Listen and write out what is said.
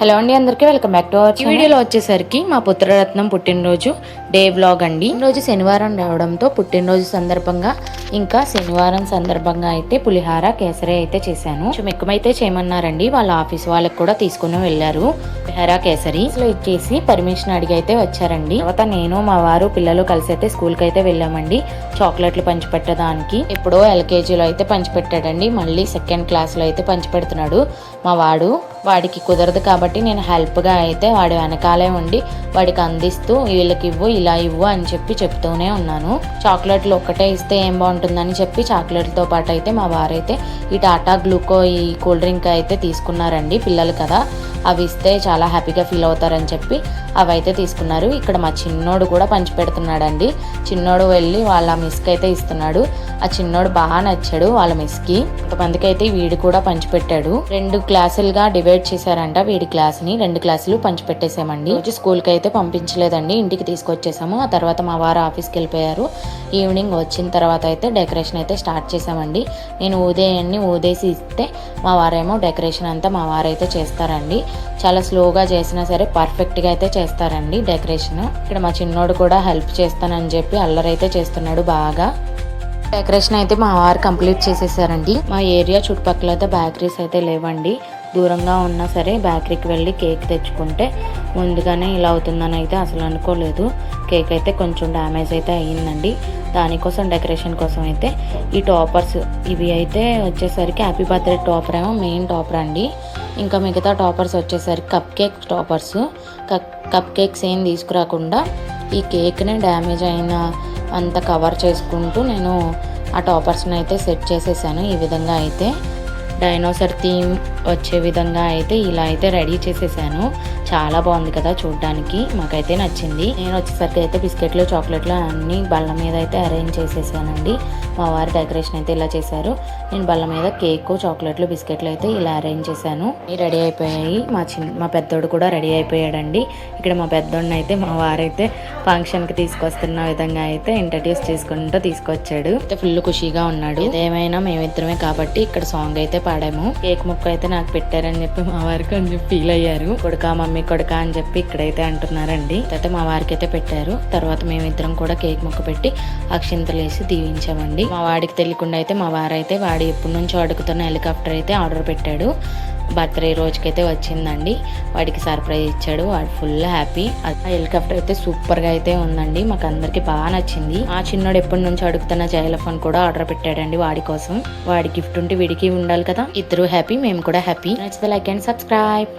Hello అండి, అందరికీ welcome back to our channel. ఈ వీడియోలో వచ్చేసరికి మా పుత్రరత్నం పుట్టినరోజు డే వ్లాగ్ అండి. ఈరోజు శనివారం రావడంతో పుట్టినరోజు సందర్భంగా ఇంకా శనివారం సందర్భంగా అయితే పులిహార కేసరి అయితే చేశాను. కొంచెం ఎక్కువైతే చేయమన్నారండి, వాళ్ళ ఆఫీస్ వాళ్ళకి కూడా తీసుకుని వెళ్ళారు. పులిహార కేసరి ఇచ్చేసి పర్మిషన్ అడిగి అయితే వచ్చారండి. తర్వాత నేను మా వారు పిల్లలు కలిసి అయితే స్కూల్కి అయితే వెళ్ళామండి. చాక్లెట్లు పంచిపెట్టడానికి ఎప్పుడో ఎల్కేజీలో అయితే పంచిపెట్టాడండి, మళ్ళీ సెకండ్ క్లాస్లో అయితే పంచిపెడుతున్నాడు మా వాడికి కుదరదు కాబట్టి నేను హెల్ప్గా అయితే వాడి వెనకాలే ఉండి వాడికి అందిస్తూ వీళ్ళకి ఇవ్వు ఇలా ఇవ్వు అని చెప్తూనే ఉన్నాను. చాక్లెట్లు ఒక్కటే ఇస్తే ఏం బాగుంటుందని చెప్పి చాక్లెట్లతో పాటు అయితే మా వారైతే ఈ టాటా గ్లూకో ఈ కూల్ డ్రింక్ అయితే తీసుకున్నారండి. పిల్లలు కదా, అవి ఇస్తే చాలా హ్యాపీగా ఫీల్ అవుతారని చెప్పి అవి అయితే తీసుకున్నారు. ఇక్కడ మా చిన్నోడు కూడా పంచి పెడుతున్నాడండి. చిన్నోడు వెళ్ళి వాళ్ళ మిస్కి అయితే ఇస్తున్నాడు. ఆ చిన్నోడు బాగా నచ్చాడు వాళ్ళ మిస్కి. కొంతమందికి అయితే వీడు కూడా పంచిపెట్టాడు. 2 క్లాసులుగా డివైడ్ చేశారంట వీడి క్లాస్ని. 2 క్లాసులు పంచిపెట్టేసామండి. రోజు స్కూల్కి అయితే పంపించలేదండి, ఇంటికి తీసుకొచ్చేసాము. ఆ తర్వాత మా వారు ఆఫీస్కి వెళ్ళిపోయారు. ఈవినింగ్ వచ్చిన తర్వాత అయితే డెకరేషన్ అయితే స్టార్ట్ చేసామండి. నేను ఉదయాన్ని ఊదేసి ఇస్తే మా వారేమో డెకరేషన్ అంతా మా వారైతే చేస్తారండి. చాలా స్లోగా చేసినా సరే పర్ఫెక్ట్గా అయితే చేస్తారండి డెకరేషన్. ఇక్కడ మా చిన్నోడు కూడా హెల్ప్ చేస్తానని చెప్పి అల్లరైతే చేస్తున్నాడు బాగా. డెకరేషన్ అయితే మా వారు కంప్లీట్ చేసేసారండి. మా ఏరియా చుట్టుపక్కల అయితే బేకరీస్ అయితే లేవండి. దూరంగా ఉన్నా సరే బేకరీకి వెళ్ళి కేక్ తెచ్చుకుంటే ముందుగానే ఇలా అవుతుందని అయితే అసలు అనుకోలేదు. కేక్ అయితే కొంచెం డ్యామేజ్ అయితే అయ్యిందండి. దానికోసం డెకరేషన్ కోసం అయితే ఈ టాపర్స్ ఇవి అయితే వచ్చేసరికి హ్యాపీ బర్త్డే టాపర్ ఏమో మెయిన్ టాపర్ అండి. ఇంకా మిగతా టాపర్స్ వచ్చేసరికి cup cake toppers. Cup cakes ఏం తీసుకురాకుండా ఈ కేక్ని డ్యామేజ్ అయిన అంత కవర్ చేసుకుంటూ నేను ఆ టాపర్స్ని అయితే సెట్ చేసేసాను. ఈ విధంగా అయితే డైనోసర్ థీమ్ వచ్చే విధంగా అయితే ఇలా అయితే రెడీ చేసేసాను. చాలా బాగుంది కదా చూడడానికి, మాకైతే నచ్చింది. నేను వచ్చేసరికి అయితే బిస్కెట్లు చాక్లెట్లు అన్నీ బల్ల మీద అయితే అరేంజ్ చేసేసానండి. మా వారి డెకరేషన్ అయితే ఇలా చేశారు. నేను బల్ల మీద కేక్ చాక్లెట్లు బిస్కెట్లు అయితే ఇలా అరేంజ్ చేశాను. రెడీ అయిపోయాయి. మా పెద్దోడు కూడా రెడీ అయిపోయాడండి. ఇక్కడ మా పెద్దోడిని అయితే మా వారైతే ఫంక్షన్కి తీసుకొస్తున్న విధంగా అయితే ఇంట్రడ్యూస్ చేసుకుంటూ తీసుకొచ్చాడు. అయితే ఫుల్ ఖుషీగా ఉన్నాడు. ఏమైనా మేమిద్దరమే కాబట్టి ఇక్కడ సాంగ్ అయితే పాడాము. కేక్ ముక్క అయితే నాకు పెట్టారని చెప్పి మా వారికి కొంచెం ఫీల్ అయ్యారు. కొడుకా మమ్మీ కొడుకా అని చెప్పి ఇక్కడైతే అంటున్నారండి. అయితే మా వారికి అయితే పెట్టారు. తర్వాత మేమిద్దరం కూడా కేక్ ముక్క పెట్టి అక్షింతలు వేసి దీవించామండి. మా వాడికి తెలియకుండా అయితే మా వారైతే వాడు ఎప్పటి నుంచో అడుగుతున్న హెలికాప్టర్ అయితే ఆర్డర్ పెట్టాడు. బర్త్డే రోజుకైతే వచ్చిందండి. వాడికి సర్ప్రైజ్ ఇచ్చాడు. వాడు ఫుల్ హ్యాపీ. ఆ హెలికాప్టర్ అయితే సూపర్గా అయితే ఉందండి. మాకు అందరికి బాగా నచ్చింది. ఆ చిన్నోడు ఎప్పటి నుంచి అడుగుతున్న జైలఫోన్ కూడా ఆర్డర్ పెట్టాడండి వాడి కోసం. వాడి గిఫ్ట్ ఉంటే వీడికి ఉండాలి కదా. ఇద్దరు హ్యాపీ, మేము కూడా హ్యాపీ. నచ్చితే లైక్ అండ్ సబ్స్క్రైబ్.